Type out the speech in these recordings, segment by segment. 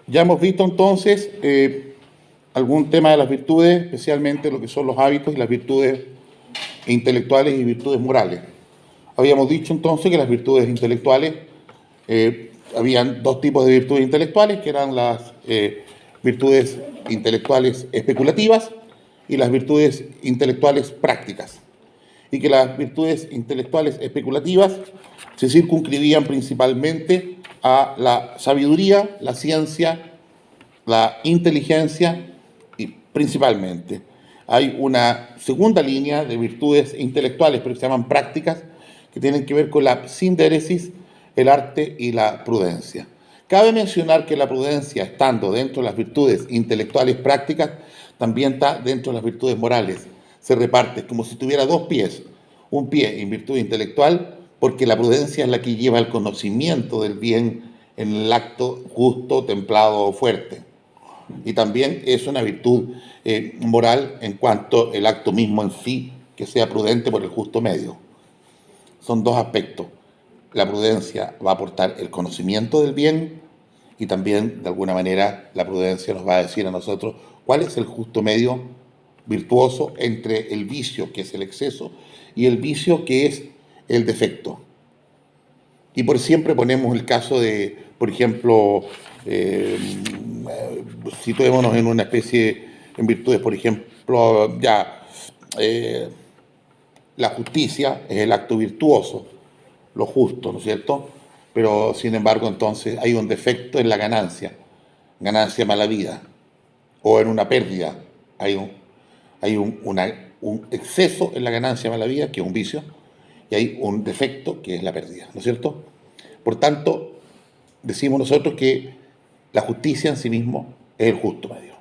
Ya hemos visto entonces algún tema de las virtudes, especialmente lo que son los hábitos y las virtudes intelectuales y virtudes morales. Habíamos dicho entonces que las virtudes intelectuales, habían dos tipos de virtudes intelectuales, que eran las virtudes intelectuales especulativas y las virtudes intelectuales prácticas. Y que las virtudes intelectuales especulativas se circunscribían principalmente a la sabiduría, la ciencia, la inteligencia y principalmente. Hay una segunda línea de virtudes intelectuales, pero que se llaman prácticas, que tienen que ver con la sindéresis, el arte y la prudencia. Cabe mencionar que la prudencia, estando dentro de las virtudes intelectuales prácticas, también está dentro de las virtudes morales. Se reparte como si tuviera dos pies. Un pie en virtud intelectual, porque la prudencia es la que lleva el conocimiento del bien en el acto justo, templado o fuerte. Y también es una virtud moral en cuanto el acto mismo en sí, que sea prudente por el justo medio. Son dos aspectos. La prudencia va a aportar el conocimiento del bien y también, de alguna manera, la prudencia nos va a decir a nosotros cuál es el justo medio virtuoso entre el vicio, que es el exceso, y el vicio, que es el defecto. Y por siempre ponemos el caso de, por ejemplo, situémonos en una especie, en virtudes, por ejemplo, eh, la justicia es el acto virtuoso, lo justo, ¿no es cierto? Pero, sin embargo, entonces hay un defecto en la ganancia mala vida, o en una pérdida, hay un exceso en la ganancia mala vida, que es un vicio, y hay un defecto, que es la pérdida, ¿no es cierto? Por tanto, decimos nosotros que la justicia en sí mismo es el justo medio.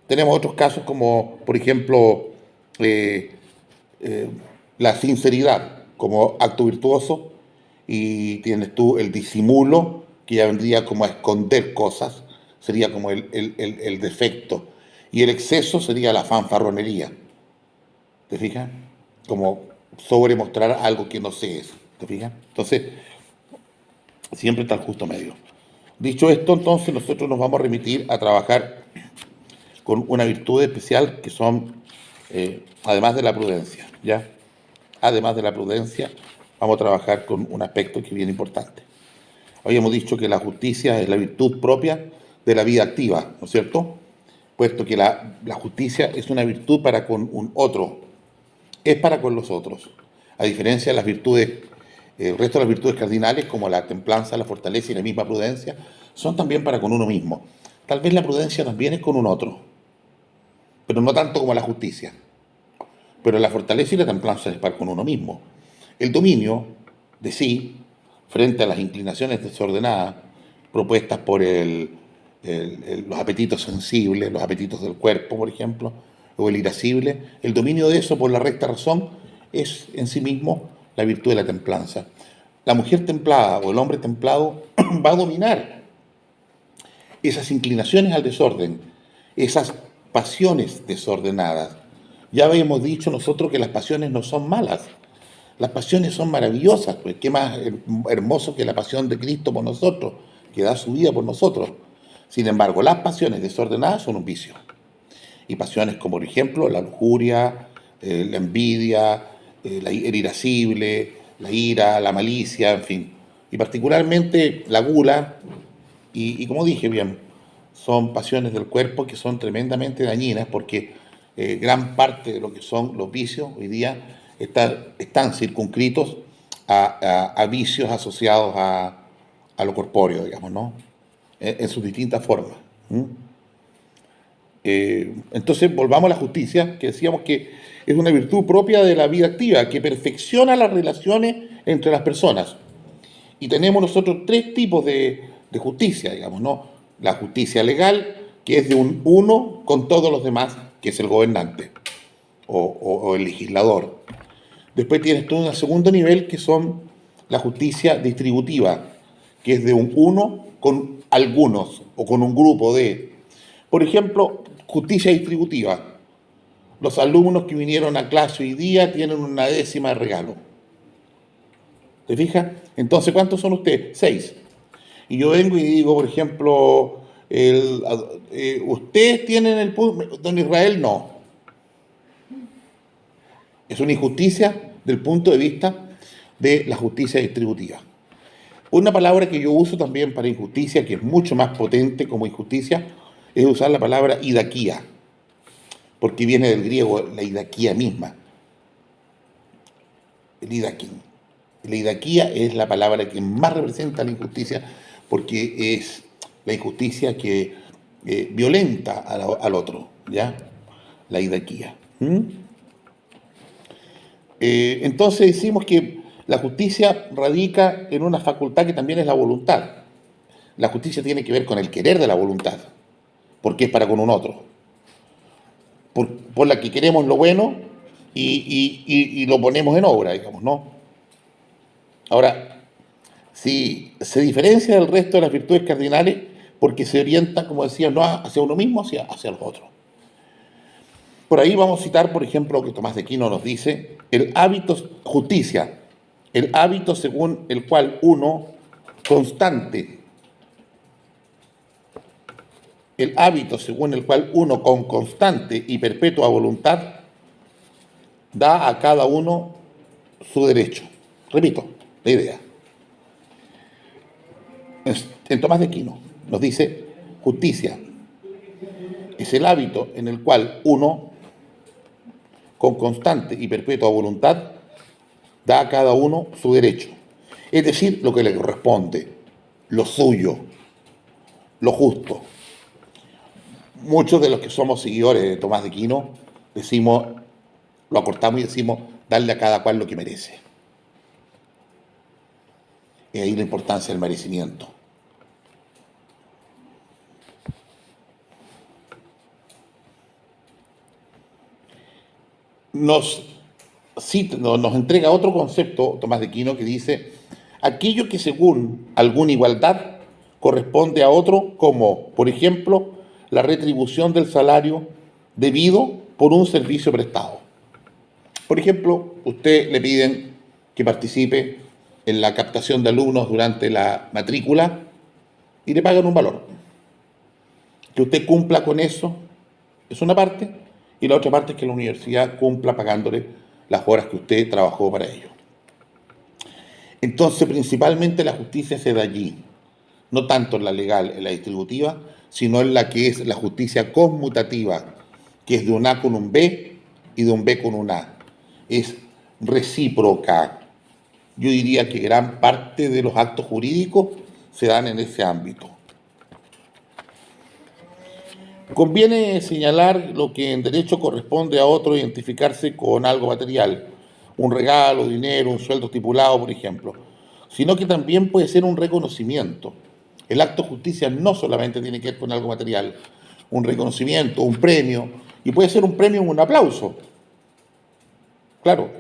Tenemos otros casos como, por ejemplo, eh, eh, la sinceridad como acto virtuoso, y tienes tú el disimulo, que ya vendría como a esconder cosas, sería como el defecto, y el exceso sería la fanfarronería, ¿te fijas? Como sobremostrar algo que no se es, ¿te fijas? Entonces, siempre está el justo medio. Dicho esto, entonces nosotros nos vamos a remitir a trabajar con una virtud especial que son, además de la prudencia, ¿ya? Además de la prudencia, vamos a trabajar con un aspecto que es bien importante. Habíamos dicho que la justicia es la virtud propia de la vida activa, ¿no es cierto? Puesto que la justicia es una virtud para con un otro, es para con los otros. A diferencia de las virtudes, el resto de las virtudes cardinales, como la templanza, la fortaleza y la misma prudencia, son también para con uno mismo. Tal vez la prudencia también es con un otro, pero no tanto como la justicia. Pero la fortaleza y la templanza es para con uno mismo. El dominio de sí, frente a las inclinaciones desordenadas propuestas por los apetitos sensibles, los apetitos del cuerpo, por ejemplo, o el irascible, el dominio de eso por la recta razón es en sí mismo la virtud de la templanza. La mujer templada o el hombre templado va a dominar esas inclinaciones al desorden, esas pasiones desordenadas. Ya habíamos dicho nosotros que las pasiones no son malas, las pasiones son maravillosas, pues qué más hermoso que la pasión de Cristo por nosotros, que da su vida por nosotros. Sin embargo, las pasiones desordenadas son un vicio. Y pasiones como, por ejemplo, la lujuria, la envidia, el irascible, la ira, la malicia, en fin. Y particularmente la gula, y como dije bien, son pasiones del cuerpo que son tremendamente dañinas porque gran parte de lo que son los vicios hoy día están circunscritos a vicios asociados a lo corpóreo, digamos, ¿no? En sus distintas formas. ¿Mm? Entonces, volvamos a la justicia, que decíamos que es una virtud propia de la vida activa, que perfecciona las relaciones entre las personas. Y tenemos nosotros tres tipos de justicia, digamos, ¿no? La justicia legal, que es de un uno con todos los demás, que es el gobernante o el legislador. Después tienes tú un segundo nivel, que son la justicia distributiva, que es de un uno con algunos o con un grupo de. Por ejemplo, justicia distributiva. Los alumnos que vinieron a clase hoy día tienen una décima de regalo. ¿Te fijas? Entonces, ¿cuántos son ustedes? 6. Y yo vengo y digo, por ejemplo, Ustedes tienen el punto, don Israel no. Es una injusticia del punto de vista de la justicia distributiva. Una palabra que yo uso también para injusticia, que es mucho más potente como injusticia, es usar la palabra idaquía, porque viene del griego la idaquía misma, el idaquín. La idaquía es la palabra que más representa la injusticia, porque es la injusticia que violenta al otro, ¿ya? La idaquía. Entonces decimos que la justicia radica en una facultad que también es la voluntad. La justicia tiene que ver con el querer de la voluntad, porque es para con un otro. Por la que queremos lo bueno y lo ponemos en obra, digamos, ¿no? Ahora, si se diferencia del resto de las virtudes cardinales, porque se orienta, como decía, no hacia uno mismo, hacia los otros. Por ahí vamos a citar, por ejemplo, lo que Tomás de Aquino nos dice, el hábito, justicia, el hábito según el cual uno constante, el hábito según el cual uno con constante y perpetua voluntad da a cada uno su derecho. Repito, la idea. En Tomás de Aquino nos dice, justicia es el hábito en el cual uno, con constante y perpetua voluntad, da a cada uno su derecho. Es decir, lo que le corresponde, lo suyo, lo justo. Muchos de los que somos seguidores de Tomás de Aquino decimos, lo acortamos y decimos, darle a cada cual lo que merece. Y ahí la importancia del merecimiento. Nos entrega otro concepto, Tomás de Aquino, que dice, aquello que según alguna igualdad corresponde a otro, como, por ejemplo, la retribución del salario debido por un servicio prestado. Por ejemplo, usted le piden que participe en la captación de alumnos durante la matrícula y le pagan un valor. Que usted cumpla con eso es una parte, y la otra parte es que la universidad cumpla pagándole las horas que usted trabajó para ello. Entonces, principalmente la justicia se da allí, no tanto en la legal, en la distributiva, sino en la que es la justicia conmutativa, que es de un A con un B y de un B con un A. Es recíproca. Yo diría que gran parte de los actos jurídicos se dan en ese ámbito. Conviene señalar lo que en derecho corresponde a otro identificarse con algo material, un regalo, dinero, un sueldo estipulado, por ejemplo, sino que también puede ser un reconocimiento. El acto de justicia no solamente tiene que ver con algo material, un reconocimiento, un premio, y puede ser un premio, un aplauso. Claro.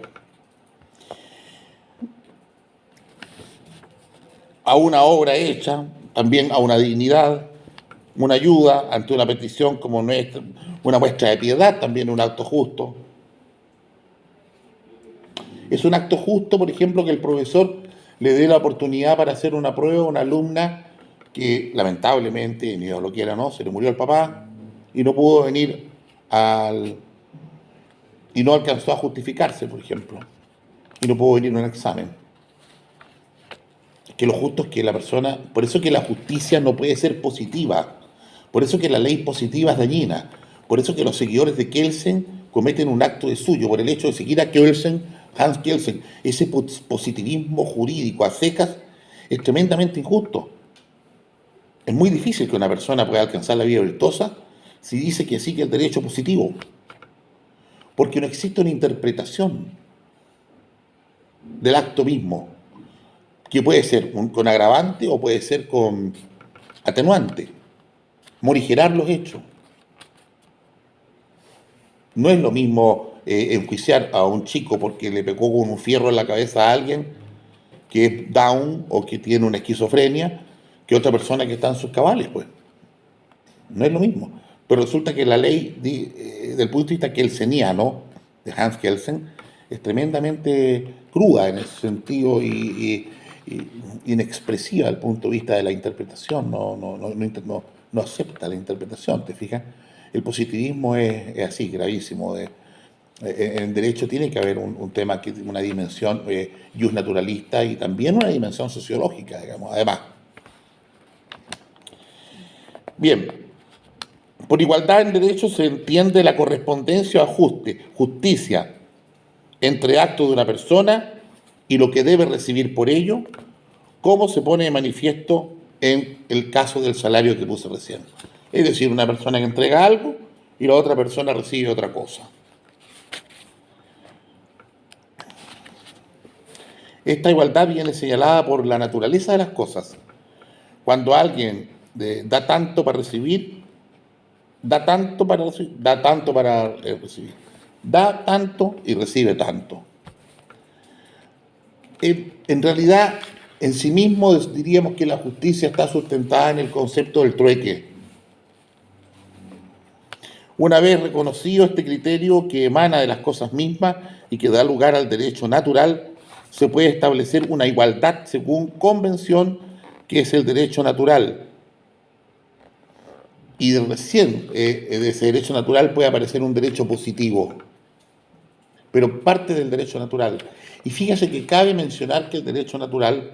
A una obra hecha, también a una dignidad, una ayuda ante una petición como nuestra, una muestra de piedad, también un acto justo. Es un acto justo, por ejemplo, que el profesor le dé la oportunidad para hacer una prueba a una alumna que lamentablemente, ni Dios lo quiera, no, se le murió el papá y no pudo venir y no alcanzó a justificarse, por ejemplo, y no pudo venir a un examen. Que lo justo es que la persona, por eso que la justicia no puede ser positiva, por eso que la ley positiva es dañina, por eso que los seguidores de Kelsen cometen un acto de suyo, por el hecho de seguir a Kelsen, Hans Kelsen. Ese positivismo jurídico a secas es tremendamente injusto. Es muy difícil que una persona pueda alcanzar la vida virtuosa si dice que sigue el derecho positivo, porque no existe una interpretación del acto mismo, que puede ser con agravante o puede ser con atenuante, morigerar los hechos. No es lo mismo enjuiciar a un chico porque le pegó con un fierro en la cabeza a alguien que es down o que tiene una esquizofrenia que otra persona que está en sus cabales, pues. No es lo mismo. Pero resulta que la ley, del punto de vista kelseniano, de Hans Kelsen, es tremendamente cruda en ese sentido y inexpresiva desde el punto de vista de la interpretación. no acepta la interpretación, ¿te fijas? El positivismo es así, gravísimo. En derecho tiene que haber un tema, que una dimensión jus naturalista y también una dimensión sociológica, digamos, además. Bien, por igualdad en derecho se entiende la correspondencia o ajuste, justicia, entre actos de una persona y lo que debe recibir por ello, como se pone de manifiesto en el caso del salario que puse recién. Es decir, una persona que entrega algo y la otra persona recibe otra cosa. Esta igualdad viene señalada por la naturaleza de las cosas. Cuando alguien da tanto para recibir, da tanto para recibir, da tanto para recibir. Da tanto y recibe tanto. En realidad, en sí mismo diríamos que la justicia está sustentada en el concepto del trueque. Una vez reconocido este criterio que emana de las cosas mismas y que da lugar al derecho natural, se puede establecer una igualdad según convención, que es el derecho natural. Y recién de ese derecho natural puede aparecer un derecho positivo, pero parte del derecho natural. Y fíjese que cabe mencionar que el derecho natural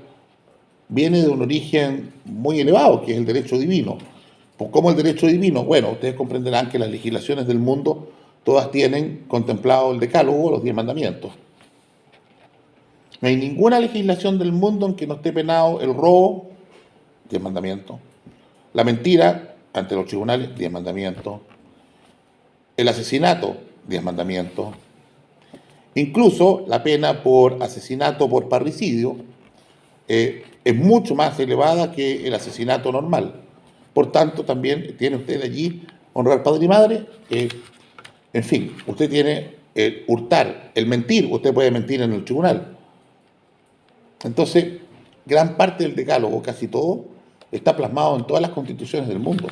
viene de un origen muy elevado, que es el derecho divino. Pues, ¿cómo el derecho divino? Bueno, ustedes comprenderán que las legislaciones del mundo todas tienen contemplado el decálogo, los 10 mandamientos. No hay ninguna legislación del mundo en que no esté penado el robo, 10 mandamientos, la mentira ante los tribunales, 10 mandamientos, el asesinato, 10 mandamientos, incluso la pena por asesinato por parricidio es mucho más elevada que el asesinato normal. Por tanto, también tiene usted allí honrar padre y madre. En fin, usted tiene el hurtar, el mentir, usted puede mentir en el tribunal. Entonces, gran parte del decálogo, casi todo, está plasmado en todas las constituciones del mundo.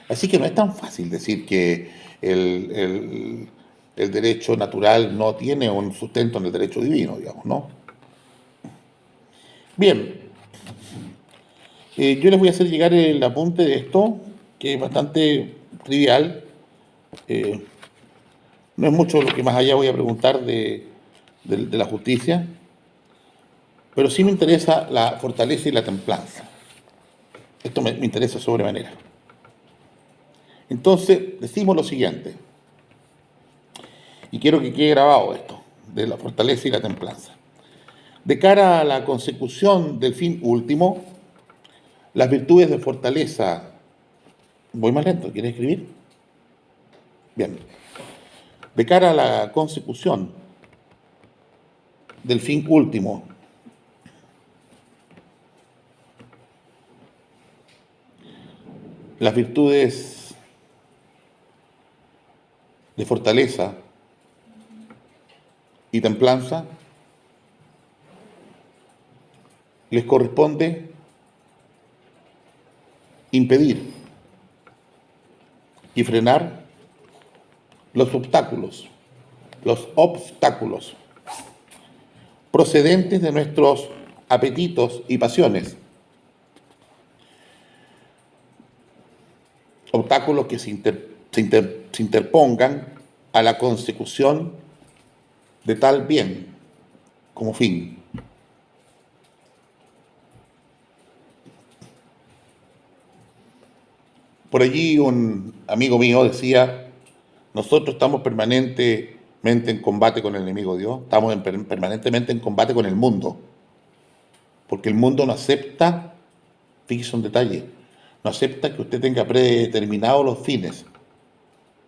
Así que no es tan fácil decir que el derecho natural no tiene un sustento en el derecho divino, digamos, ¿no? Bien, yo les voy a hacer llegar el apunte de esto, que es bastante trivial. Eh, no es mucho lo que más allá voy a preguntar de la justicia, pero sí me interesa la fortaleza y la templanza. Esto me interesa sobremanera. Entonces, decimos lo siguiente, y quiero que quede grabado esto, de la fortaleza y la templanza. De cara a la consecución del fin último, las virtudes de fortaleza... Voy más lento, ¿quieres escribir? Bien. De cara a la consecución del fin último, las virtudes de fortaleza y templanza les corresponde impedir y frenar los obstáculos procedentes de nuestros apetitos y pasiones, obstáculos que se interpongan a la consecución de tal bien como fin. Por allí un amigo mío decía, nosotros estamos permanentemente en combate con el enemigo de Dios, estamos permanentemente en combate con el mundo, porque el mundo no acepta, fíjese un detalle, no acepta que usted tenga predeterminados los fines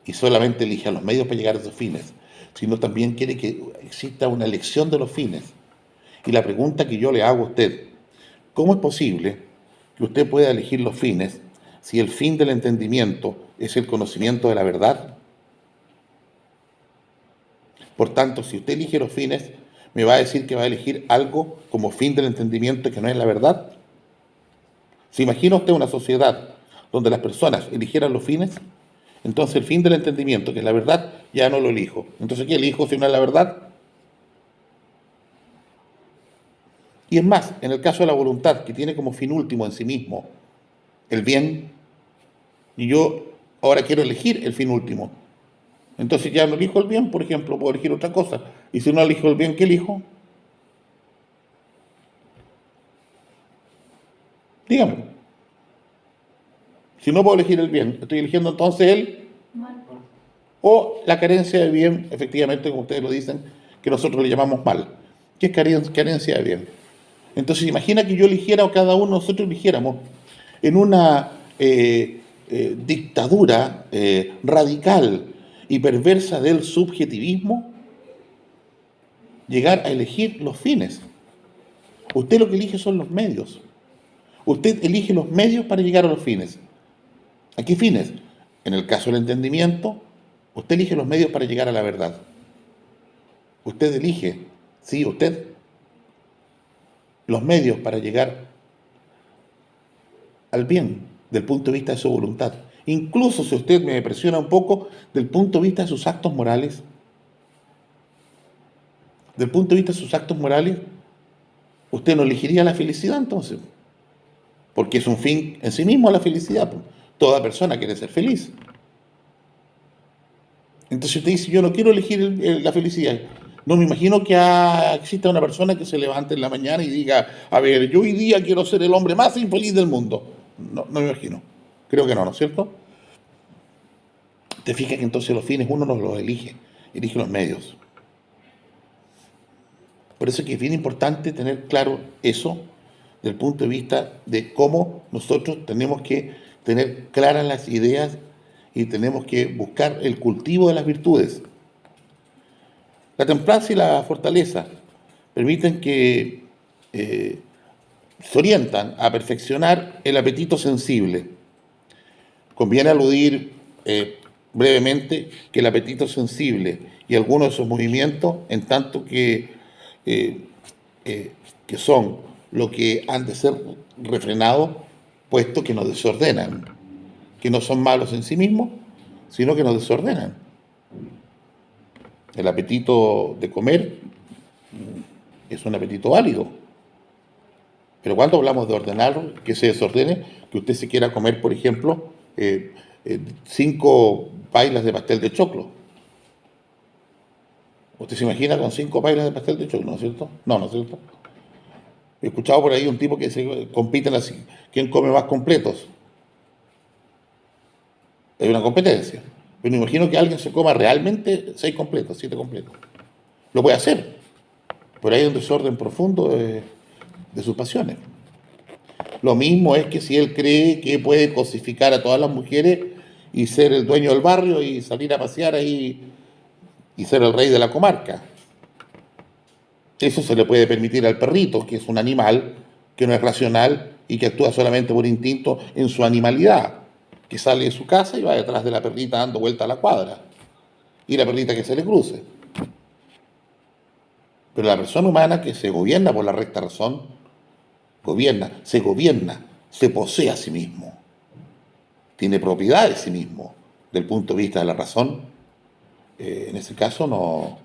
y solamente elija los medios para llegar a esos fines, sino también quiere que exista una elección de los fines. Y la pregunta que yo le hago a usted, ¿cómo es posible que usted pueda elegir los fines si el fin del entendimiento es el conocimiento de la verdad? Por tanto, si usted elige los fines, ¿me va a decir que va a elegir algo como fin del entendimiento que no es la verdad? ¿Se imagina usted una sociedad donde las personas eligieran los fines? Entonces el fin del entendimiento, que es la verdad, ya no lo elijo. Entonces, ¿qué elijo si no es la verdad? Y es más, en el caso de la voluntad, que tiene como fin último en sí mismo el bien, y yo ahora quiero elegir el fin último. Entonces ya no elijo el bien, por ejemplo, puedo elegir otra cosa. Y si no elijo el bien, ¿qué elijo? Dígame. Si no puedo elegir el bien, estoy eligiendo entonces el o la carencia de bien, efectivamente, como ustedes lo dicen, que nosotros le llamamos mal. ¿Qué es carencia de bien? Entonces, imagina que yo eligiera o cada uno de nosotros eligiéramos en una dictadura radical y perversa del subjetivismo, llegar a elegir los fines. Usted lo que elige son los medios. Usted elige los medios para llegar a los fines. ¿A qué fines? En el caso del entendimiento, usted elige los medios para llegar a la verdad. Usted elige, sí, usted, los medios para llegar al bien, del punto de vista de su voluntad. Incluso si usted me presiona un poco, del punto de vista de sus actos morales, del punto de vista de sus actos morales, usted no elegiría la felicidad entonces, porque es un fin en sí mismo la felicidad. Toda persona quiere ser feliz. Entonces usted dice, yo no quiero elegir la felicidad. No me imagino que exista una persona que se levante en la mañana y diga, a ver, yo hoy día quiero ser el hombre más infeliz del mundo. No, no me imagino. Creo que no, ¿no es cierto? Te fijas que entonces los fines uno no los elige los medios. Por eso es que es bien importante tener claro eso desde el punto de vista de cómo nosotros tenemos que tener claras las ideas y tenemos que buscar el cultivo de las virtudes. La templanza y la fortaleza permiten que se orientan a perfeccionar el apetito sensible. Conviene aludir brevemente que el apetito sensible y algunos de sus movimientos, en tanto eh, que son lo que han de ser refrenados, puesto que nos desordenan, que no son malos en sí mismos, sino que nos desordenan. El apetito de comer es un apetito válido, pero cuando hablamos de ordenar, que se desordene, que usted se quiera comer, por ejemplo, 5 pailas de pastel de choclo. ¿Usted se imagina con 5 pailas de pastel de choclo, no es cierto? No, ¿no es cierto? He escuchado por ahí un tipo que se compiten así, quién come más completos. Hay una competencia. Pero me imagino que alguien se coma realmente 6 completos, 7 completos. Lo puede hacer, pero hay un desorden profundo de sus pasiones. Lo mismo es que si él cree que puede cosificar a todas las mujeres y ser el dueño del barrio y salir a pasear ahí y ser el rey de la comarca. Eso se le puede permitir al perrito, que es un animal que no es racional y que actúa solamente por instinto en su animalidad, que sale de su casa y va detrás de la perrita dando vuelta a la cuadra y la perrita que se le cruce. Pero la persona humana que se gobierna por la recta razón, gobierna, se posee a sí mismo, tiene propiedad de sí mismo, del punto de vista de la razón, en ese caso no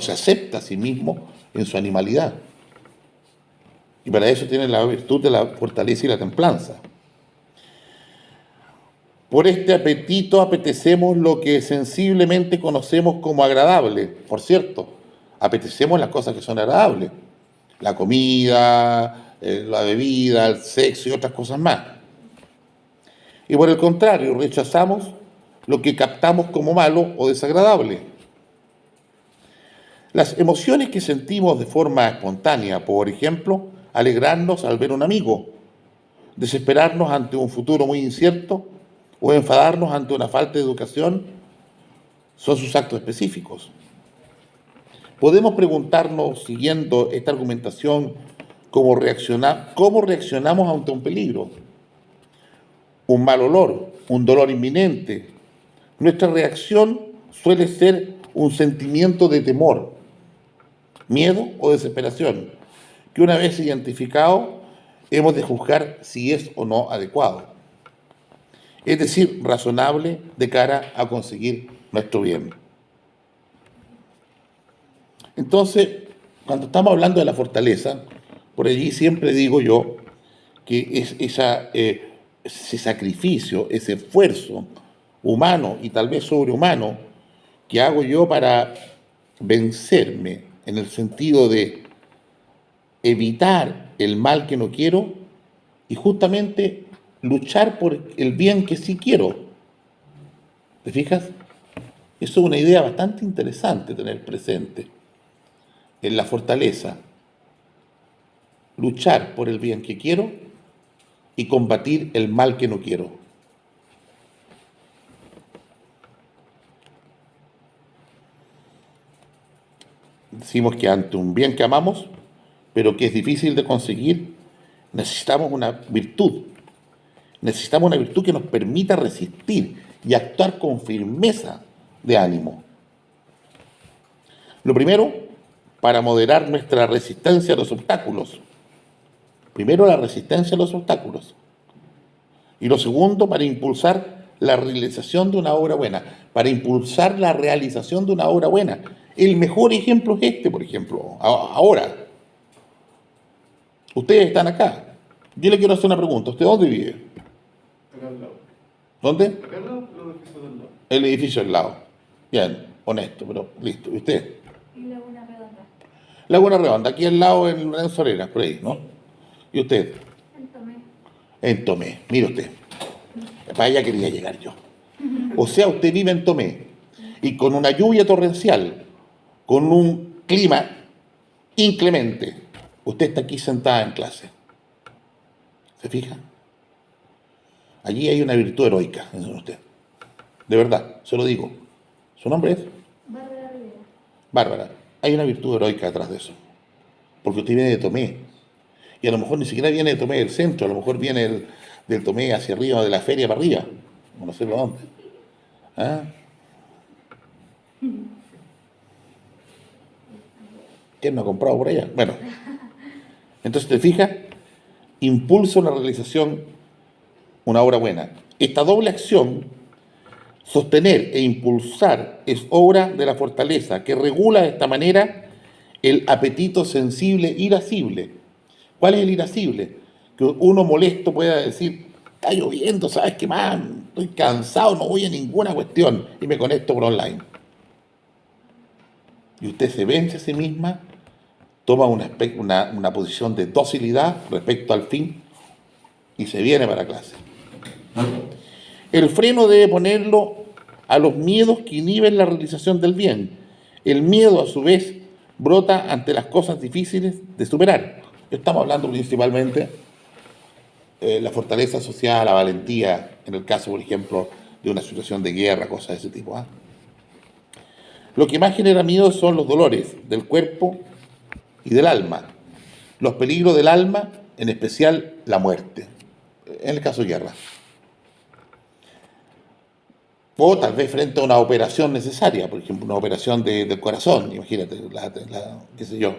se acepta a sí mismo en su animalidad. Y para eso tiene la virtud de la fortaleza y la templanza. Por este apetito apetecemos lo que sensiblemente conocemos como agradable. Por cierto, apetecemos las cosas que son agradables. La comida, la bebida, el sexo y otras cosas más. Y por el contrario, rechazamos lo que captamos como malo o desagradable. Las emociones que sentimos de forma espontánea, por ejemplo, alegrarnos al ver un amigo, desesperarnos ante un futuro muy incierto o enfadarnos ante una falta de educación, son sus actos específicos. Podemos preguntarnos, siguiendo esta argumentación, cómo reaccionamos ante un peligro, un mal olor, un dolor inminente. Nuestra reacción suele ser un sentimiento de temor, miedo o desesperación, que una vez identificado hemos de juzgar si es o no adecuado. Es decir, razonable de cara a conseguir nuestro bien. Entonces, cuando estamos hablando de la fortaleza, por allí siempre digo yo que es esa ese sacrificio, ese esfuerzo humano y tal vez sobrehumano que hago yo para vencerme en el sentido de evitar el mal que no quiero y justamente luchar por el bien que sí quiero. ¿Te fijas? Eso es una idea bastante interesante tener presente en la fortaleza. Luchar por el bien que quiero y combatir el mal que no quiero. Decimos que ante un bien que amamos, pero que es difícil de conseguir, necesitamos una virtud. Necesitamos una virtud que nos permita resistir y actuar con firmeza de ánimo. Lo primero, para moderar nuestra resistencia a los obstáculos. Primero, la resistencia a los obstáculos. Y lo segundo, para impulsar la realización de una obra buena. Para impulsar la realización de una obra buena. El mejor ejemplo es este, por ejemplo. Ahora, ustedes están acá. Yo le quiero hacer una pregunta. ¿Usted dónde vive? Acá al lado. ¿Dónde? Acá al lado, los edificios del lado. El edificio al lado. Bien, honesto, pero listo. ¿Y usted? Y Laguna Redonda. Laguna Redonda, aquí al lado en Lorenzo Arenas, por ahí, ¿no? ¿Y usted? En Tomé. En Tomé. Mire usted. Para allá quería llegar yo. O sea, usted vive en Tomé y con una lluvia torrencial, con un clima inclemente, usted está aquí sentada en clase. ¿Se fija? Allí hay una virtud heroica en usted. De verdad, se lo digo. ¿Su nombre es? Bárbara Rivera. Bárbara. Hay una virtud heroica detrás de eso. Porque usted viene de Tomé. Y a lo mejor ni siquiera viene de Tomé del centro, a lo mejor viene del Tomé hacia arriba, de la feria para arriba. No sé por dónde. ¿Ah? ¿Quién no ha comprado por allá? Bueno, entonces te fijas, impulsa una realización, una obra buena. Esta doble acción, sostener e impulsar, es obra de la fortaleza que regula de esta manera el apetito sensible irascible. ¿Cuál es el irascible? Que uno molesto pueda decir, está lloviendo, ¿sabes qué más? Estoy cansado, no voy a ninguna cuestión y me conecto por online. Y usted se vence a sí misma, toma una posición de docilidad respecto al fin y se viene para clase. El freno debe ponerlo a los miedos que inhiben la realización del bien. El miedo, a su vez, brota ante las cosas difíciles de superar. Estamos hablando principalmente de la fortaleza asociada a la valentía, en el caso, por ejemplo, de una situación de guerra, cosas de ese tipo. Lo que más genera miedo son los dolores del cuerpo y del alma. Los peligros del alma, en especial la muerte, en el caso de guerra. O tal vez frente a una operación necesaria, por ejemplo, una operación del corazón, imagínate, qué sé yo.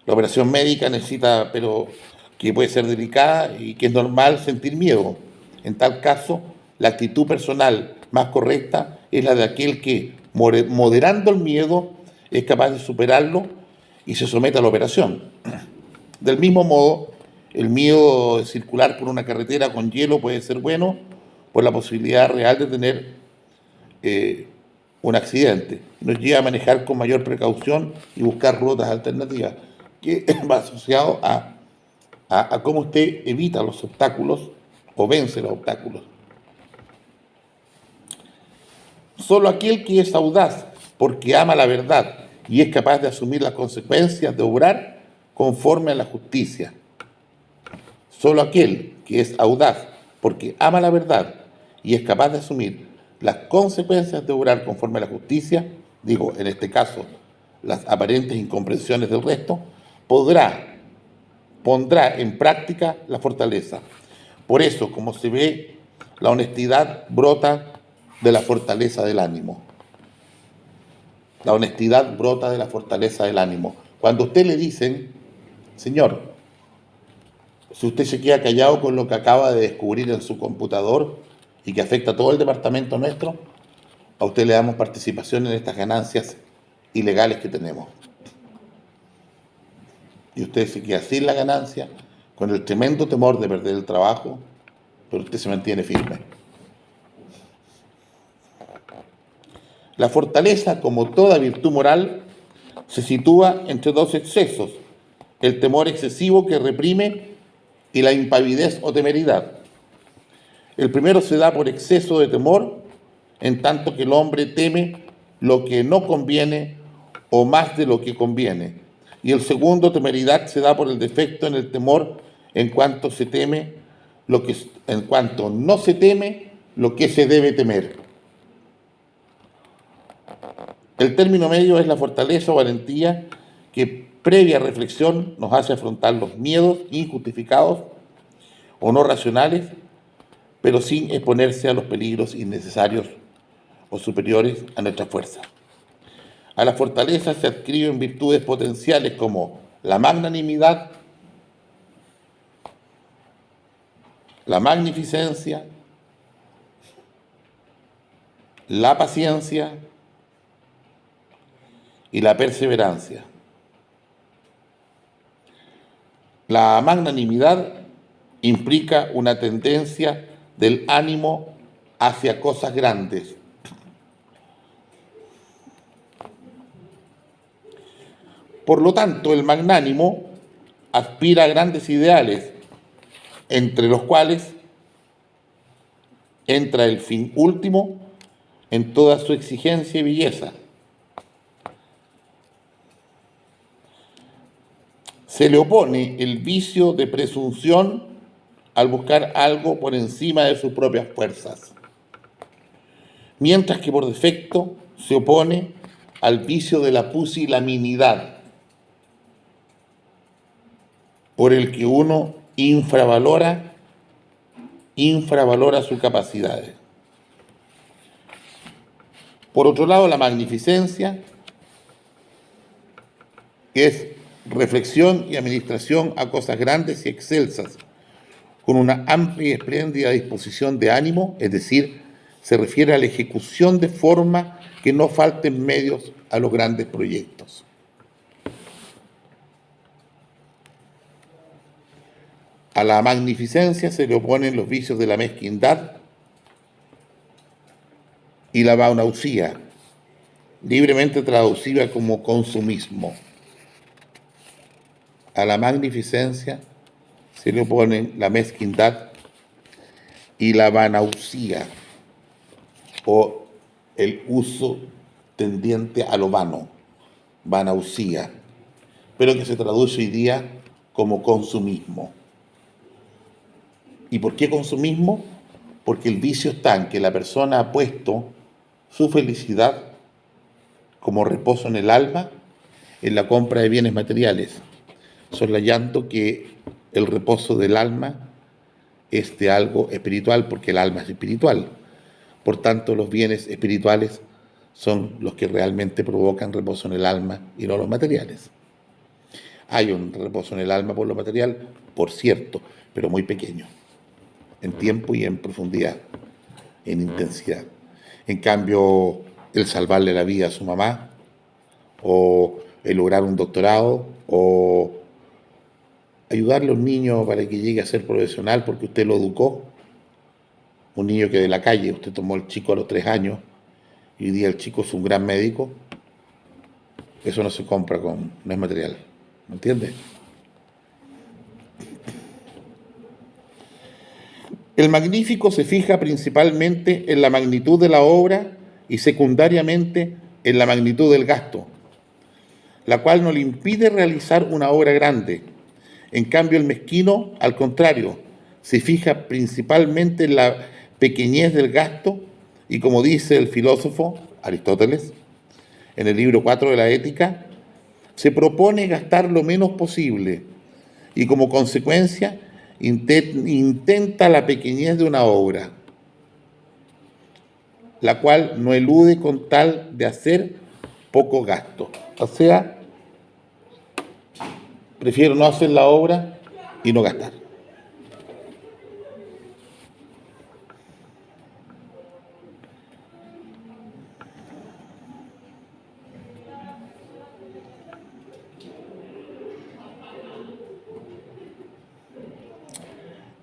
La operación médica necesita, pero que puede ser delicada y que es normal sentir miedo. En tal caso, la actitud personal más correcta es la de aquel que, moderando el miedo, es capaz de superarlo y se somete a la operación. Del mismo modo, el miedo de circular por una carretera con hielo puede ser bueno por la posibilidad real de tener un accidente. Nos lleva a manejar con mayor precaución y buscar rutas alternativas, que va asociado a cómo usted evita los obstáculos o vence los obstáculos. Solo aquel que es audaz porque ama la verdad y es capaz de asumir las consecuencias de obrar conforme a la justicia. Solo aquel que es audaz porque ama la verdad y es capaz de asumir las consecuencias de obrar conforme a la justicia, digo, en este caso, las aparentes incomprensiones del resto, pondrá en práctica la fortaleza. Por eso, como se ve, la honestidad brota de la fortaleza del ánimo. La honestidad brota de la fortaleza del ánimo. Cuando a usted le dicen, señor, si usted se queda callado con lo que acaba de descubrir en su computador y que afecta a todo el departamento nuestro, a usted le damos participación en estas ganancias ilegales que tenemos. Y usted se queda sin la ganancia, con el tremendo temor de perder el trabajo pero usted se mantiene firme. La fortaleza, como toda virtud moral, se sitúa entre dos excesos: el temor excesivo que reprime y la impavidez o temeridad. El primero se da por exceso de temor, en tanto que el hombre teme lo que no conviene o más de lo que conviene. Y el segundo, temeridad, se da por el defecto en el temor, en cuanto no se teme lo que se debe temer. El término medio es la fortaleza o valentía que, previa reflexión, nos hace afrontar los miedos injustificados o no racionales, pero sin exponerse a los peligros innecesarios o superiores a nuestra fuerza. A la fortaleza se adscriben virtudes potenciales como la magnanimidad, la magnificencia, la paciencia y la perseverancia. La magnanimidad implica una tendencia del ánimo hacia cosas grandes. Por lo tanto, el magnánimo aspira a grandes ideales, entre los cuales entra el fin último en toda su exigencia y belleza. Se le opone el vicio de presunción al buscar algo por encima de sus propias fuerzas, mientras que por defecto se opone al vicio de la pusilanimidad, por el que uno infravalora sus capacidades. Por otro lado, la magnificencia es reflexión y administración a cosas grandes y excelsas, con una amplia y espléndida disposición de ánimo, es decir, se refiere a la ejecución de forma que no falten medios a los grandes proyectos. A la magnificencia se le oponen los vicios de la mezquindad y la vanausía, libremente traducida como consumismo. A la magnificencia se le oponen la mezquindad y la vanausía, o el uso tendiente a lo vano, vanausía, pero que se traduce hoy día como consumismo. ¿Y por qué consumismo? Porque el vicio está en que la persona ha puesto su felicidad como reposo en el alma en la compra de bienes materiales, soslayando que el reposo del alma es de algo espiritual, porque el alma es espiritual. Por tanto, los bienes espirituales son los que realmente provocan reposo en el alma y no los materiales. Hay un reposo en el alma por lo material, por cierto, pero muy pequeño, en tiempo y en profundidad, en intensidad. En cambio, el salvarle la vida a su mamá, o el lograr un doctorado, o ayudarle a un niño para que llegue a ser profesional porque usted lo educó, un niño que de la calle, usted tomó al chico a los 3 años y hoy día el chico es un gran médico, eso no se compra no es material, ¿me entiende? El magnífico se fija principalmente en la magnitud de la obra y secundariamente en la magnitud del gasto, la cual no le impide realizar una obra grande. En cambio, el mezquino, al contrario, se fija principalmente en la pequeñez del gasto y, como dice el filósofo Aristóteles en el libro 4 de la Ética, se propone gastar lo menos posible y, como consecuencia, intenta la pequeñez de una obra, la cual no elude con tal de hacer poco gasto. O sea, prefiero no hacer la obra y no gastar.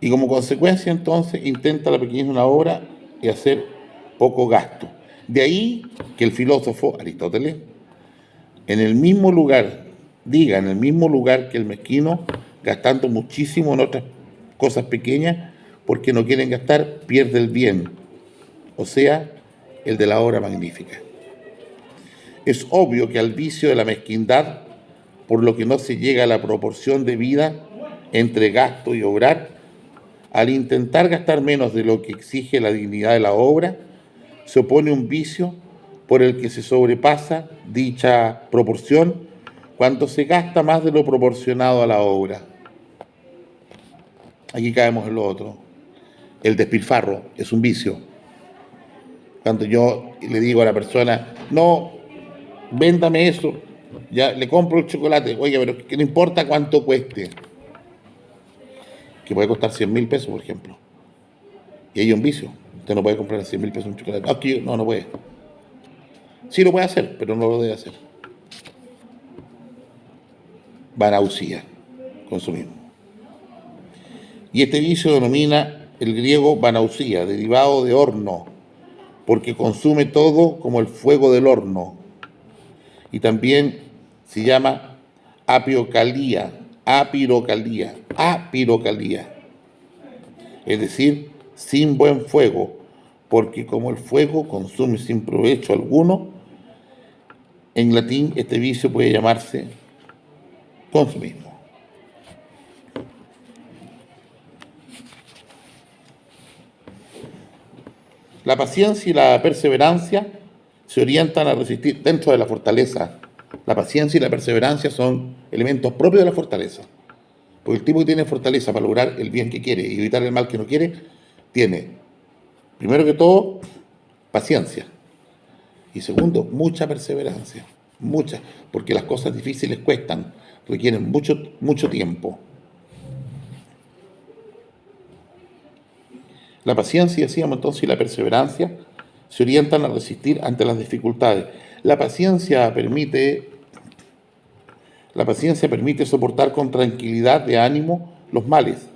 Y como consecuencia, entonces, intenta la pequeñez de una obra y hacer poco gasto. De ahí que el filósofo Aristóteles, en el mismo lugar, diga, en el mismo lugar que el mezquino, gastando muchísimo en otras cosas pequeñas, porque no quieren gastar, pierde el bien, o sea, el de la obra magnífica. Es obvio que al vicio de la mezquindad, por lo que no se llega a la proporción de vida entre gasto y obrar, al intentar gastar menos de lo que exige la dignidad de la obra, se opone un vicio por el que se sobrepasa dicha proporción cuando se gasta más de lo proporcionado a la obra. Aquí caemos en lo otro. El despilfarro es un vicio. Cuando yo le digo a la persona, no, véndame eso, ya le compro el chocolate, oye, pero que no importa cuánto cueste, que puede costar 100.000 pesos, por ejemplo. Y hay un vicio. Usted no puede comprar a 100.000 pesos un chocolate. No puede. Sí lo puede hacer, pero no lo debe hacer. Vanausía, consumismo. Y este vicio denomina el griego vanausía, derivado de horno, porque consume todo como el fuego del horno. Y también se llama apirocalía, es decir, sin buen fuego, porque como el fuego consume sin provecho alguno, en latín este vicio puede llamarse consumismo. La paciencia y la perseverancia se orientan a resistir dentro de la fortaleza. La paciencia y la perseverancia son elementos propios de la fortaleza. Porque el tipo que tiene fortaleza para lograr el bien que quiere y evitar el mal que no quiere, tiene, primero que todo, paciencia. Y segundo, mucha perseverancia. Mucha, porque las cosas difíciles cuestan, requieren mucho tiempo. La paciencia, decíamos entonces, y la perseverancia se orientan a resistir ante las dificultades. La paciencia permite soportar con tranquilidad de ánimo los males,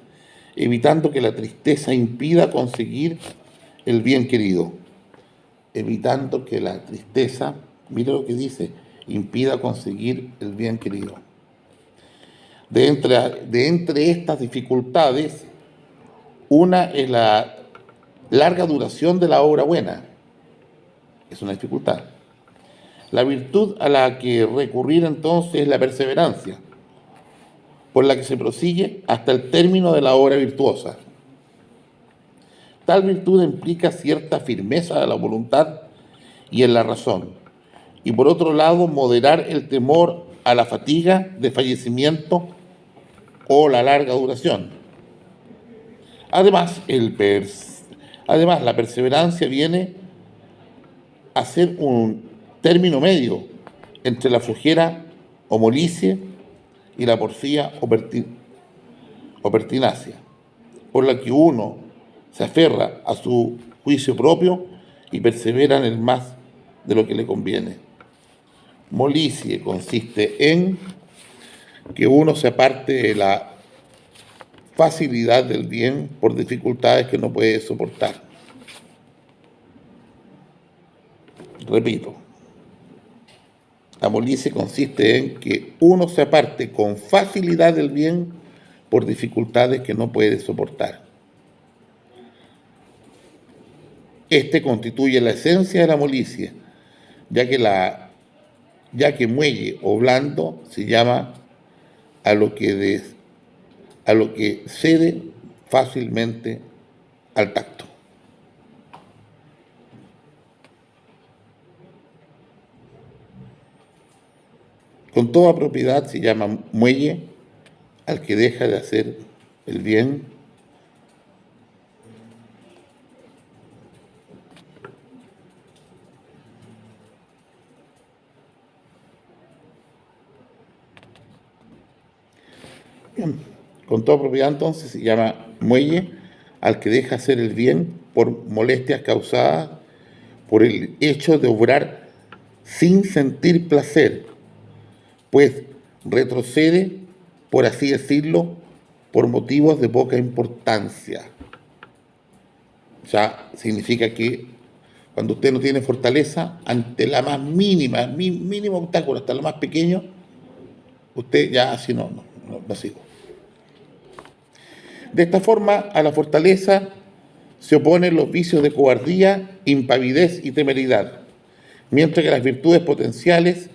evitando que la tristeza impida conseguir el bien querido. Evitando que la tristeza, mira lo que dice, impida conseguir el bien querido. De entre estas dificultades, una es la larga duración de la obra buena. Es una dificultad. La virtud a la que recurrir entonces es la perseverancia, por la que se prosigue hasta el término de la obra virtuosa. Tal virtud implica cierta firmeza de la voluntad y en la razón, y por otro lado moderar el temor a la fatiga de fallecimiento o la larga duración. Además, la perseverancia viene a ser un término medio entre la flojera o molicie y la porfía o pertinacia, por la que uno se aferra a su juicio propio y persevera en el más de lo que le conviene. Molicie consiste en que uno se aparte de la facilidad del bien por dificultades que no puede soportar. Repito, la molicie consiste en que uno se aparte con facilidad del bien por dificultades que no puede soportar. Este constituye la esencia de la molicie, ya que muelle o blando se llama a lo que cede fácilmente al tacto. Con toda propiedad se llama muelle al que deja de hacer el bien con toda propiedad entonces se llama muelle al que deja hacer el bien por molestias causadas por el hecho de obrar sin sentir placer, pues retrocede, por así decirlo, por motivos de poca importancia. O sea, significa que cuando usted no tiene fortaleza, ante la más mínima, mínimo obstáculo, hasta lo más pequeño, usted ya así no sigue. De esta forma, a la fortaleza se oponen los vicios de cobardía, impavidez y temeridad, mientras que las virtudes potenciales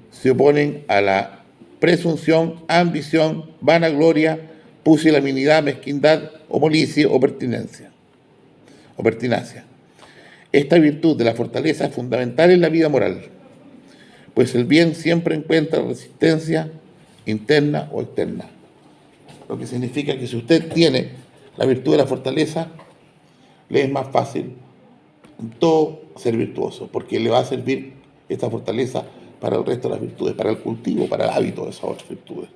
se oponen a la presunción, ambición, vanagloria, pusilanimidad, mezquindad, o molicie o pertinencia. Esta virtud de la fortaleza es fundamental en la vida moral, pues el bien siempre encuentra resistencia interna o externa. Lo que significa que si usted tiene la virtud de la fortaleza, le es más fácil en todo ser virtuoso, porque le va a servir esta fortaleza para el resto de las virtudes, para el cultivo, para el hábito de esas otras virtudes.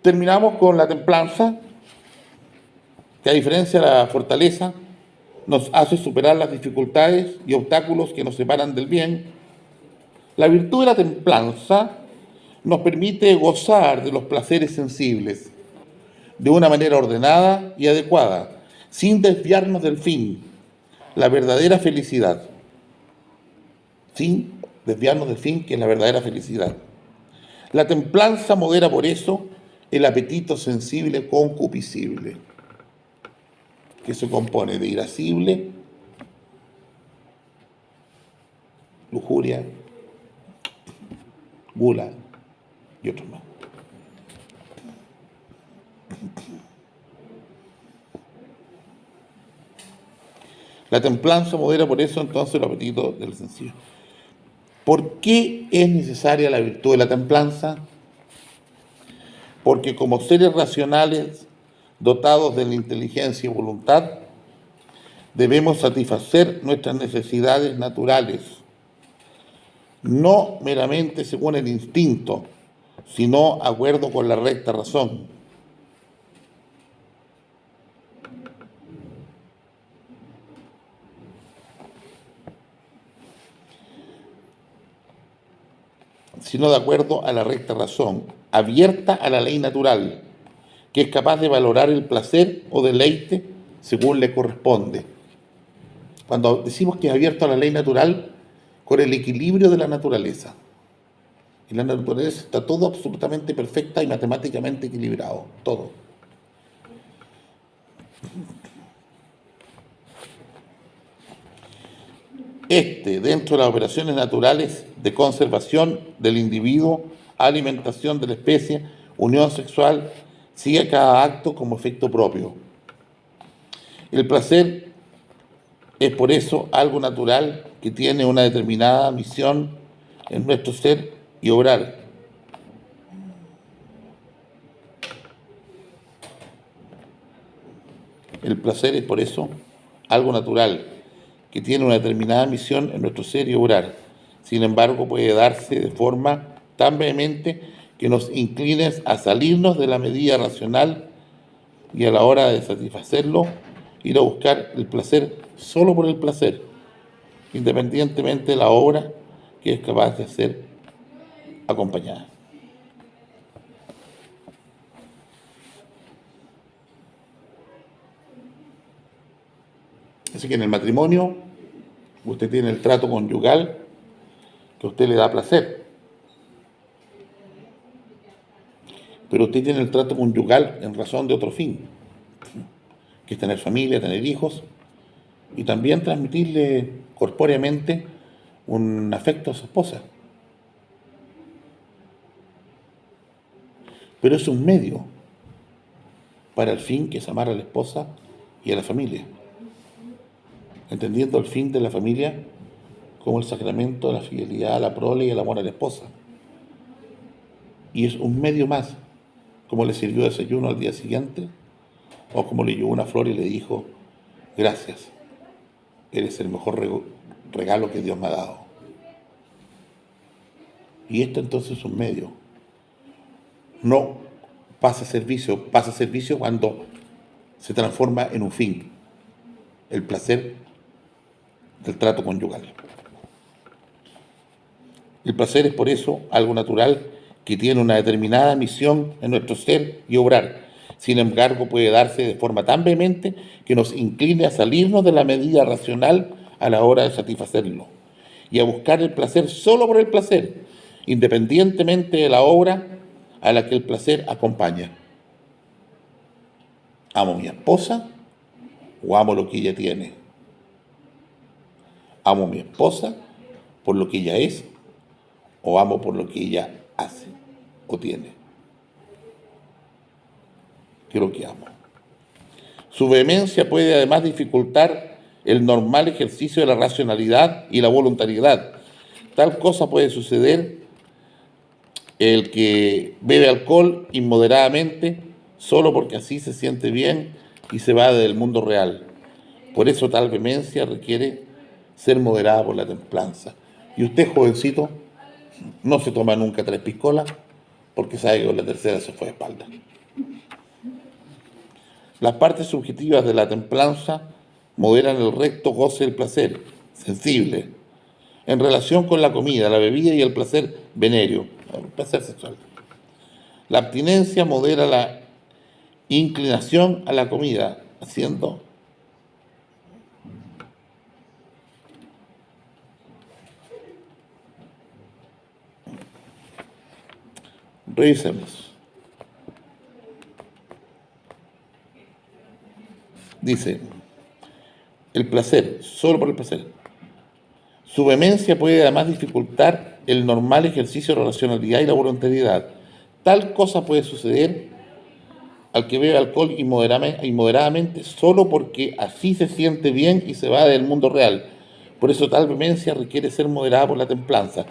Terminamos con la templanza, que a diferencia de la fortaleza, nos hace superar las dificultades y obstáculos que nos separan del bien. La virtud de la templanza nos permite gozar de los placeres sensibles de una manera ordenada y adecuada, sin desviarnos del fin, la verdadera felicidad. Sin desviarnos del fin, que es la verdadera felicidad. La templanza modera por eso el apetito sensible concupiscible, que se compone de irascible, lujuria, gula y otros más. La templanza modera por eso entonces el apetito del sensible. ¿Por qué es necesaria la virtud de la templanza? Porque como seres racionales dotados de la inteligencia y voluntad, debemos satisfacer nuestras necesidades naturales, no meramente según el instinto, sino de acuerdo con la recta razón. Sino de acuerdo a la recta razón, abierta a la ley natural, que es capaz de valorar el placer o deleite según le corresponde. Cuando decimos que es abierto a la ley natural, con el equilibrio de la naturaleza. En la naturaleza está todo absolutamente perfecta y matemáticamente equilibrado, todo. Dentro de las operaciones naturales de conservación del individuo, alimentación de la especie, unión sexual, sigue cada acto como efecto propio. El placer es por eso algo natural que tiene una determinada misión en nuestro ser y obrar. El placer es por eso algo natural que tiene una determinada misión en nuestro ser y obrar. Sin embargo, puede darse de forma tan vehemente que nos incline a salirnos de la medida racional y a la hora de satisfacerlo, ir a buscar el placer solo por el placer, independientemente de la obra que es capaz de ser acompañada. Así que en el matrimonio usted tiene el trato conyugal que a usted le da placer, pero usted tiene el trato conyugal en razón de otro fin, que es tener familia, tener hijos y también transmitirle corpóreamente un afecto a su esposa. Pero es un medio para el fin que es amar a la esposa y a la familia, entendiendo el fin de la familia como el sacramento de la fidelidad a la prole y el amor a la esposa. Y es un medio más, como le sirvió desayuno al día siguiente, o como le llevó una flor y le dijo: gracias, eres el mejor regalo que Dios me ha dado. Y esto entonces es un medio. No pasa a servicio cuando se transforma en un fin, el placer del trato conyugal. El placer es por eso algo natural que tiene una determinada misión en nuestro ser y obrar. Sin embargo, puede darse de forma tan vehemente que nos incline a salirnos de la medida racional a la hora de satisfacerlo y a buscar el placer solo por el placer, independientemente de la obra a la que el placer acompaña. ¿Amo a mi esposa o amo lo que ella tiene? ¿Amo a mi esposa por lo que ella es o amo por lo que ella hace o tiene? Creo que amo. Su vehemencia puede además dificultar el normal ejercicio de la racionalidad y la voluntariedad. Tal cosa puede suceder el que bebe alcohol inmoderadamente solo porque así se siente bien y se va del mundo real. Por eso tal vehemencia requiere ser moderada por la templanza. Y usted, jovencito, no se toma nunca 3 piscolas porque sabe que con la tercera se fue de espalda. Las partes subjetivas de la templanza moderan el recto goce del placer sensible en relación con la comida, la bebida y el placer venéreo, el placer sexual. La abstinencia modera la inclinación a la comida, haciendo revisemos. Dice, el placer, solo por el placer. Su vehemencia puede además dificultar el normal ejercicio de la racionalidad y la voluntariedad. Tal cosa puede suceder al que bebe alcohol inmoderadamente solo porque así se siente bien y se va del mundo real. Por eso tal vehemencia requiere ser moderada por la templanza.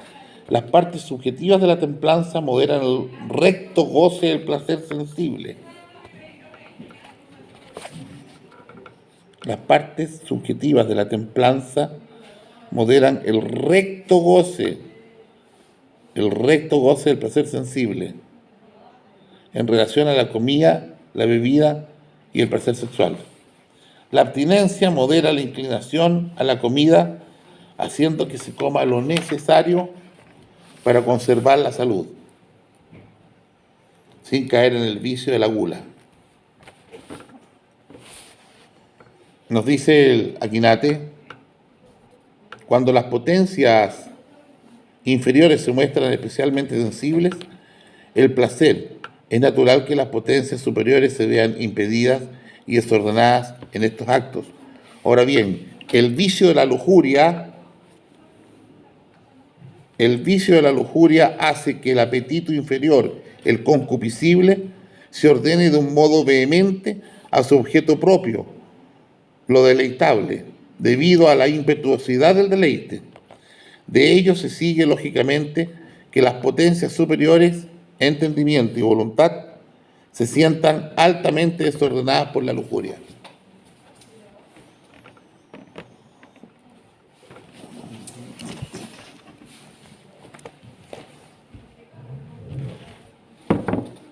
Las partes subjetivas de la templanza moderan el recto goce del placer sensible. Las partes subjetivas de la templanza moderan el recto goce del placer sensible en relación a la comida, la bebida y el placer sexual. La abstinencia modera la inclinación a la comida, haciendo que se coma lo necesario para conservar la salud, sin caer en el vicio de la gula. Nos dice el Aquinate, cuando las potencias inferiores se muestran especialmente sensibles, el placer, es natural que las potencias superiores se vean impedidas y desordenadas en estos actos. Ahora bien, el vicio de la lujuria hace que el apetito inferior, el concupiscible, se ordene de un modo vehemente a su objeto propio, lo deleitable, debido a la impetuosidad del deleite. De ello se sigue, lógicamente, que las potencias superiores, entendimiento y voluntad, se sientan altamente desordenadas por la lujuria.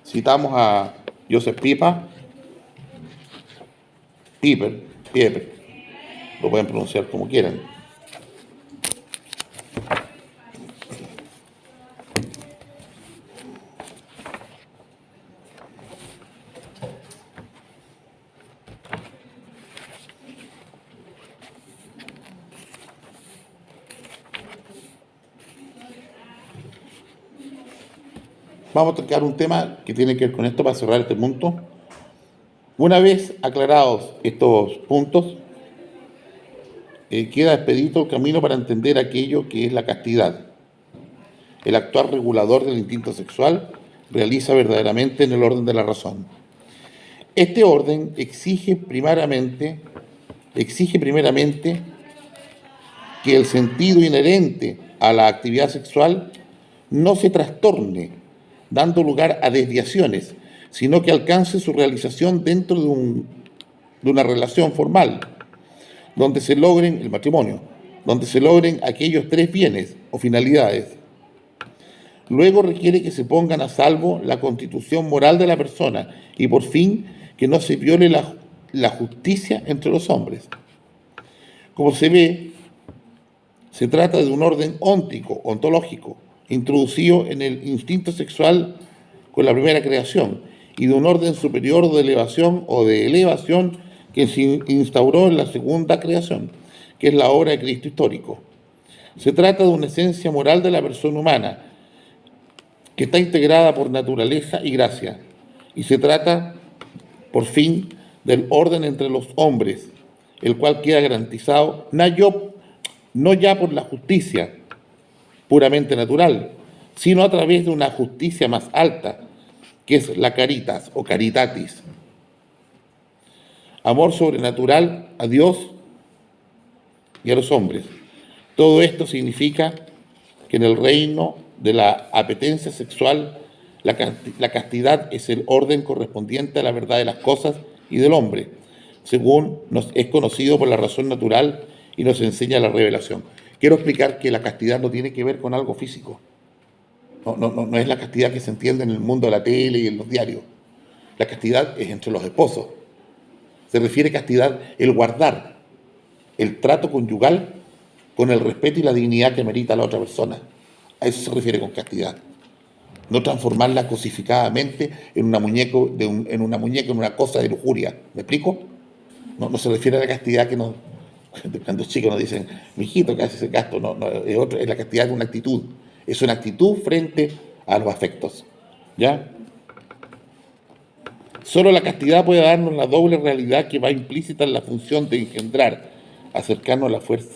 Citamos a Joseph Pieper, lo pueden pronunciar como quieran. Vamos a tocar un tema que tiene que ver con esto para cerrar este punto. Una vez aclarados estos puntos, queda expedito el camino para entender aquello que es la castidad. El actuar regulador del instinto sexual realiza verdaderamente en el orden de la razón. Este orden exige primeramente que el sentido inherente a la actividad sexual no se trastorne, dando lugar a desviaciones, sino que alcance su realización dentro de una relación formal, donde se logren, el matrimonio, donde se logren aquellos 3 bienes o finalidades. Luego requiere que se pongan a salvo la constitución moral de la persona y, por fin, que no se viole la justicia entre los hombres. Como se ve, se trata de un orden óntico, ontológico, introducido en el instinto sexual con la primera creación y de un orden superior de elevación que se instauró en la segunda creación, que es la obra de Cristo histórico. Se trata de una esencia moral de la persona humana que está integrada por naturaleza y gracia, y se trata, por fin, del orden entre los hombres, el cual queda garantizado no ya por la justicia puramente natural, sino a través de una justicia más alta, que es la caritas o caritatis. Amor sobrenatural a Dios y a los hombres. Todo esto significa que en el reino de la apetencia sexual, la castidad es el orden correspondiente a la verdad de las cosas y del hombre, según nos es conocido por la razón natural y nos enseña la revelación. Quiero explicar que la castidad no tiene que ver con algo físico. No es la castidad que se entiende en el mundo de la tele y en los diarios. La castidad es entre los esposos. Se refiere a castidad el guardar el trato conyugal con el respeto y la dignidad que merita la otra persona. A eso se refiere con castidad. No transformarla cosificadamente en una muñeca, en una cosa de lujuria. ¿Me explico? No se refiere a la castidad que cuando chicos nos dicen, mijito, que hace ese gasto. Es la castidad de una actitud. Es una actitud frente a los afectos. ¿Ya? Solo la castidad puede darnos la doble realidad que va implícita en la función de engendrar, acercarnos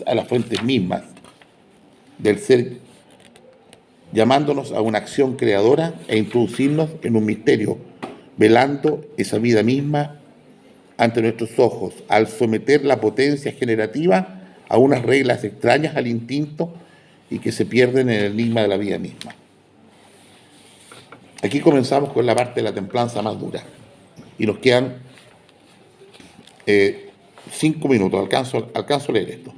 a las fuentes mismas del ser, llamándonos a una acción creadora e introducirnos en un misterio, velando esa vida misma ante nuestros ojos, al someter la potencia generativa a unas reglas extrañas al instinto y que se pierden en el enigma de la vida misma. Aquí comenzamos con la parte de la templanza más dura. Y nos quedan 5 minutos, alcanzo a leer esto.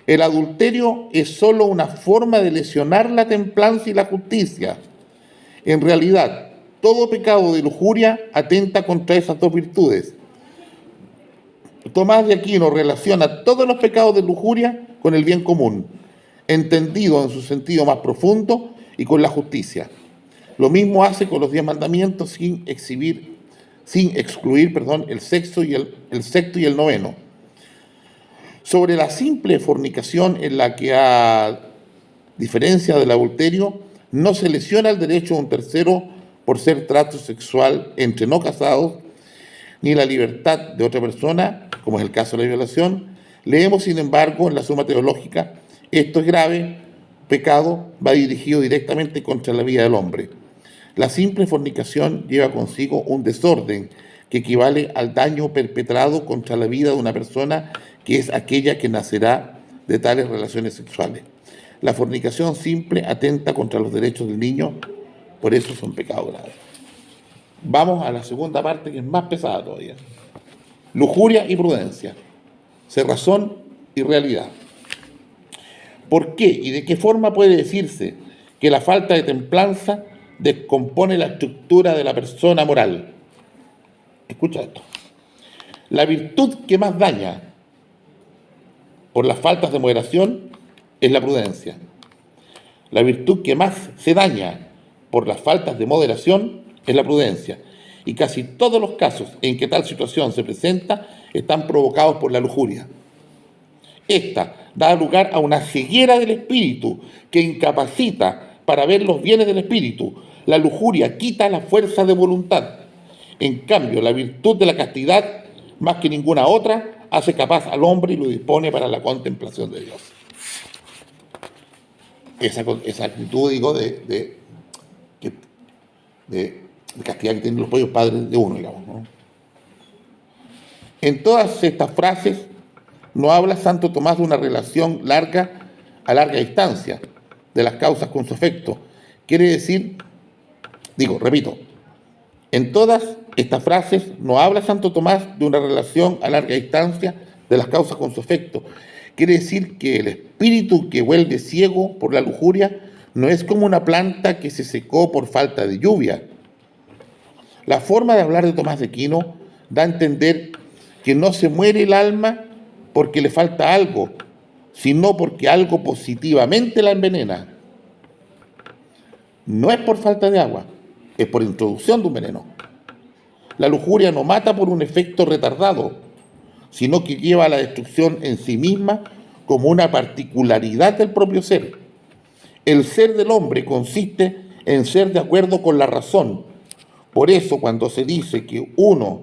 El adulterio es solo una forma de lesionar la templanza y la justicia. En realidad, todo pecado de lujuria atenta contra esas dos virtudes. Tomás de Aquino relaciona todos los pecados de lujuria con el bien común, entendido en su sentido más profundo y con la justicia. Lo mismo hace con los 10 mandamientos sin excluir el sexto y el noveno. Sobre la simple fornicación, en la que, a diferencia del adulterio, no se lesiona el derecho de un tercero por ser trato sexual entre no casados, ni la libertad de otra persona, como es el caso de la violación, leemos, sin embargo, en la Suma Teológica, esto es grave pecado, va dirigido directamente contra la vida del hombre. La simple fornicación lleva consigo un desorden que equivale al daño perpetrado contra la vida de una persona, que es aquella que nacerá de tales relaciones sexuales. La fornicación simple atenta contra los derechos del niño, por eso son pecados graves. Vamos a la segunda parte, que es más pesada todavía. Lujuria y prudencia, cerrazón y realidad. ¿Por qué y de qué forma puede decirse que la falta de templanza descompone la estructura de la persona moral? Escucha esto. La virtud que más daña por las faltas de moderación es la prudencia. La virtud que más se daña por las faltas de moderación es la prudencia. Y casi todos los casos en que tal situación se presenta están provocados por la lujuria. Esta da lugar a una ceguera del espíritu que incapacita para ver los bienes del espíritu. La lujuria quita la fuerza de voluntad. En cambio, la virtud de la castidad, más que ninguna otra, hace capaz al hombre y lo dispone para la contemplación de Dios. Esa actitud, digo, de castidad que tienen los propios padres de uno, digamos, ¿no? En todas estas frases no habla Santo Tomás de una relación a larga distancia de las causas con su efecto. Quiere decir, repito, en todas estas frases no habla Santo Tomás de una relación a larga distancia de las causas con su efecto. Quiere decir que el espíritu que vuelve ciego por la lujuria no es como una planta que se secó por falta de lluvia. La forma de hablar de Tomás de Aquino da a entender que no se muere el alma porque le falta algo, sino porque algo positivamente la envenena. No es por falta de agua, es por introducción de un veneno. La lujuria no mata por un efecto retardado, sino que lleva a la destrucción en sí misma como una particularidad del propio ser. El ser del hombre consiste en ser de acuerdo con la razón. Por eso, cuando se dice que uno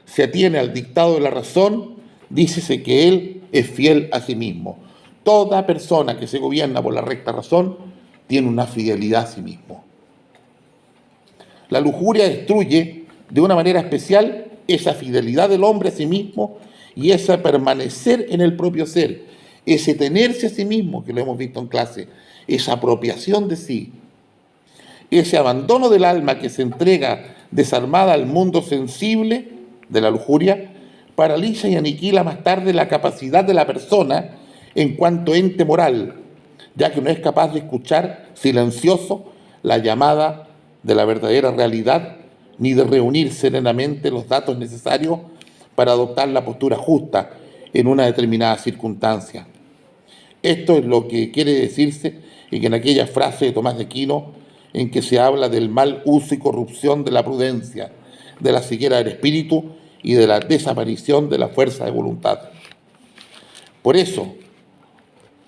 se atiene al dictado de la razón, dícese que él es fiel a sí mismo. Toda persona que se gobierna por la recta razón tiene una fidelidad a sí mismo. La lujuria destruye de una manera especial esa fidelidad del hombre a sí mismo y ese permanecer en el propio ser, ese tenerse a sí mismo, que lo hemos visto en clase, esa apropiación de sí, ese abandono del alma que se entrega desarmada al mundo sensible de la lujuria, paraliza y aniquila más tarde la capacidad de la persona en cuanto ente moral, ya que no es capaz de escuchar silencioso la llamada de la verdadera realidad, ni de reunir serenamente los datos necesarios para adoptar la postura justa en una determinada circunstancia. Esto es lo que quiere decirse en aquella frase de Tomás de Aquino en que se habla del mal uso y corrupción de la prudencia, de la ceguera del espíritu y de la desaparición de la fuerza de voluntad. Por eso,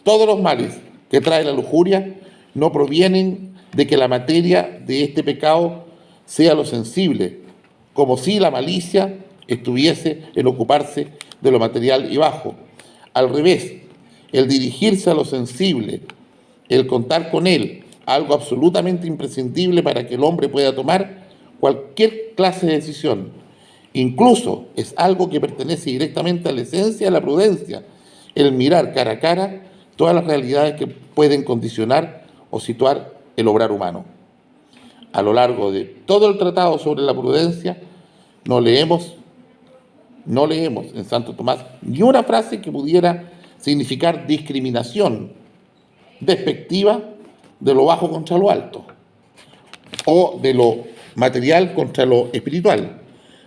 todos los males que trae la lujuria no provienen de que la materia de este pecado sea lo sensible, como si la malicia estuviese en ocuparse de lo material y bajo. Al revés, el dirigirse a lo sensible, el contar con él, algo absolutamente imprescindible para que el hombre pueda tomar cualquier clase de decisión. Incluso es algo que pertenece directamente a la esencia de la prudencia, el mirar cara a cara todas las realidades que pueden condicionar o situar el obrar humano. A lo largo de todo el tratado sobre la prudencia, no leemos en Santo Tomás ni una frase que pudiera significar discriminación despectiva de lo bajo contra lo alto o de lo material contra lo espiritual.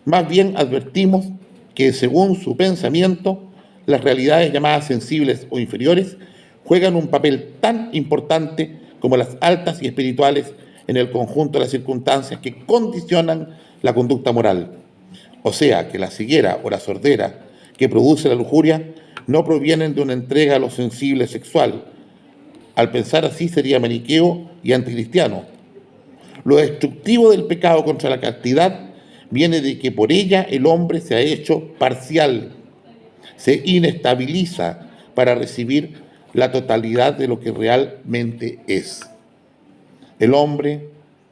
Más bien advertimos que según su pensamiento, las realidades llamadas sensibles o inferiores juegan un papel tan importante como las altas y espirituales en el conjunto de las circunstancias que condicionan la conducta moral. O sea, que la ceguera o la sordera que produce la lujuria no provienen de una entrega a lo sensible sexual. Al pensar así sería maniqueo y anticristiano. Lo destructivo del pecado contra la castidad viene de que por ella el hombre se ha hecho parcial, se inestabiliza para recibir la totalidad de lo que realmente es. El hombre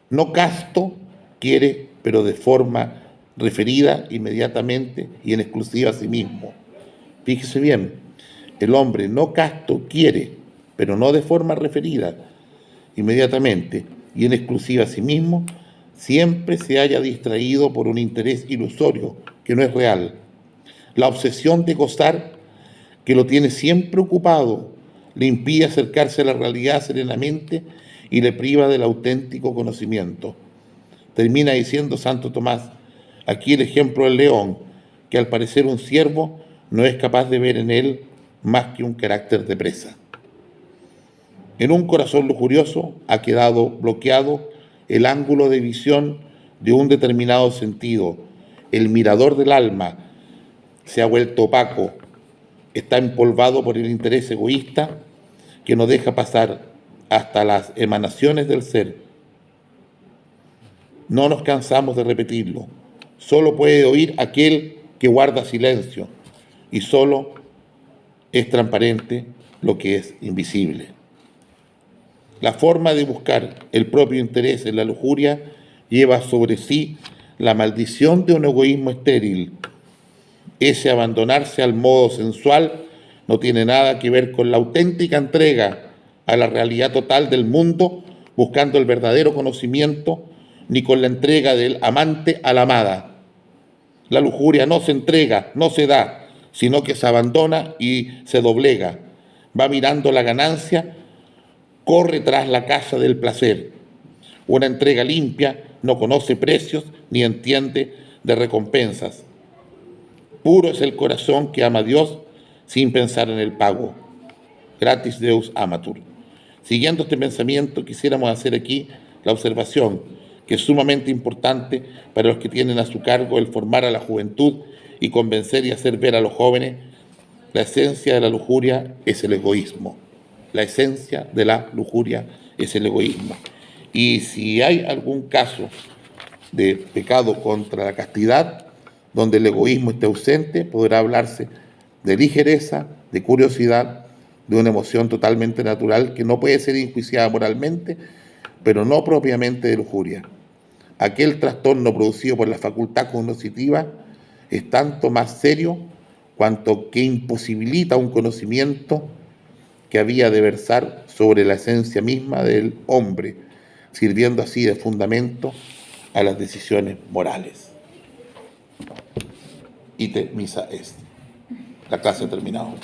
no casto quiere, pero de forma referida inmediatamente y en exclusiva a sí mismo. Fíjese bien, el hombre no casto quiere, pero no de forma referida inmediatamente y en exclusiva a sí mismo, siempre se haya distraído por un interés ilusorio que no es real. La obsesión de gozar, que lo tiene siempre ocupado, le impide acercarse a la realidad serenamente y le priva del auténtico conocimiento. Termina diciendo Santo Tomás, aquí el ejemplo del león, que al parecer un ciervo no es capaz de ver en él más que un carácter de presa. En un corazón lujurioso ha quedado bloqueado el ángulo de visión de un determinado sentido. El mirador del alma se ha vuelto opaco, está empolvado por el interés egoísta que no deja pasar hasta las emanaciones del ser. No nos cansamos de repetirlo. Solo puede oír aquel que guarda silencio y solo es transparente lo que es invisible. La forma de buscar el propio interés en la lujuria lleva sobre sí la maldición de un egoísmo estéril. Ese abandonarse al modo sensual no tiene nada que ver con la auténtica entrega a la realidad total del mundo, buscando el verdadero conocimiento, ni con la entrega del amante a la amada. La lujuria no se entrega, no se da, sino que se abandona y se doblega. Va mirando la ganancia, corre tras la caza del placer. Una entrega limpia no conoce precios ni entiende de recompensas. Puro es el corazón que ama a Dios sin pensar en el pago. Gratis Deus amatur. Siguiendo este pensamiento, quisiéramos hacer aquí la observación, que es sumamente importante para los que tienen a su cargo el formar a la juventud y convencer y hacer ver a los jóvenes: la esencia de la lujuria es el egoísmo. La esencia de la lujuria es el egoísmo. Y si hay algún caso de pecado contra la castidad, donde el egoísmo esté ausente, podrá hablarse de ligereza, de curiosidad, de una emoción totalmente natural que no puede ser enjuiciada moralmente, pero no propiamente de lujuria. Aquel trastorno producido por la facultad cognitiva es tanto más serio cuanto que imposibilita un conocimiento que había de versar sobre la esencia misma del hombre, sirviendo así de fundamento a las decisiones morales. Ite missa est. La clase ha terminado.